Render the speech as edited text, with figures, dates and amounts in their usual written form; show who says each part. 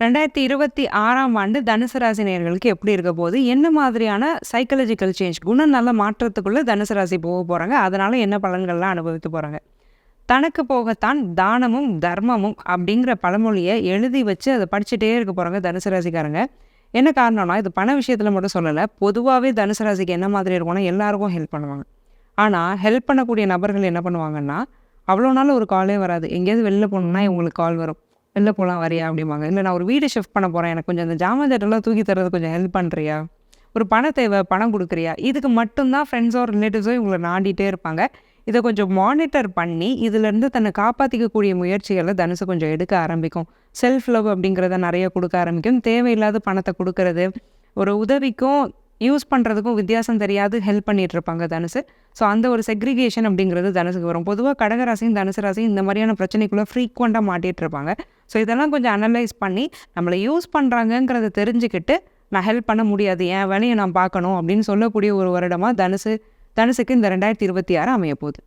Speaker 1: 2026ஆம் ஆண்டு தனுசு ராசி நேயர்களுக்கு எப்படி இருக்க போகுது? என்ன மாதிரியான சைக்காலஜிக்கல் சேஞ்ச், குணநல மாற்றத்துக்குள்ள தனுசு ராசி போக போறாங்க? அதனால என்ன பலன்கள்லாம் அனுபவிக்க போறாங்க? தனக்கு போகத்தான் தானமும், தர்மமும் அப்படிங்கிற பழமொழிய எழுதி வச்சு அத படிச்சுட்டே இருக்க போறாங்க தனுசு ராசிக்காரங்க. என்ன காரணம்னா, இது பண விஷயத்துல மட்டும் சொல்லல. பொதுவாவே தனுசு ராசிக்கு என்ன மாதிரி இருக்கும்னா, எல்லாருக்கும் ஹெல்ப் பண்ணுவாங்க. ஆனா, ஹெல்ப் பண்ணக்கூடிய நபர்கள் என்ன பண்ணுவாங்கன்னா, அவ்வளோ நாள் ஒரு காலே வராது. எங்கேயாவது வெளில போகணும்னா இவங்களுக்கு கால் வரும். "வெளில போலாம் வரியா?" அப்படிம்பாங்க. "இல்ல நான் ஒரு வீடு ஷிஃப்ட் பண்ண போறேன். எனக்கு கொஞ்சம் அந்த ஜாமான் ஜட்டெல்லாம் தூக்கி தர்றதுக்கு கொஞ்சம் ஹெல்ப் பண்றியா? ஒரு பணம் தேவை, பணம் குடுக்குறியா?" இதுக்கு மட்டும் தான் ஃப்ரெண்ட்ஸோ, ரிலேட்டிவ்ஸோ இவங்கள நாடிட்டே இருப்பாங்க. இத கொஞ்சம் மானிட்டர் பண்ணி, இதுலேருந்து தன்னை காப்பாத்திக்கக்கூடிய முயற்சிகள தனுசு கொஞ்சம் எடுக்க ஆரம்பிக்கும். செல்ஃப் லவ் அப்படிங்கிறத நெறைய குடுக்க ஆரம்பிக்கும். தேவையில்லாத பணத்த குடுக்கறது, ஒரு உதவிக்கும் யூஸ் பண்ணுறதுக்கும் வித்தியாசம் தெரியாது ஹெல்ப் பண்ணிட்டு இருப்பாங்க தனுசு. ஸோ அந்த ஒரு செக்ரிகேஷன் அப்படிங்கிறது தனுசுக்கு வரும். பொதுவா கடகராசியும், தனுசு ராசியும் இந்த மாதிரியான பிரச்சனைக்குள்ள ஃப்ரீக்வெண்ட்டா மாட்டிட்டு இருப்பாங்க. ஸோ இதெல்லாம் கொஞ்சம் அனலைஸ் பண்ணி, நம்மள யூஸ் பண்ணுறாங்கங்கிறத தெரிஞ்சுக்கிட்டு, நான் ஹெல்ப் பண்ண முடியாது, என் வேலைய நான் பார்க்கணும் அப்படின்னு சொல்லக்கூடிய ஒரு வருடமா தனுசுக்கு இந்த 2026 அமையப்போகுது.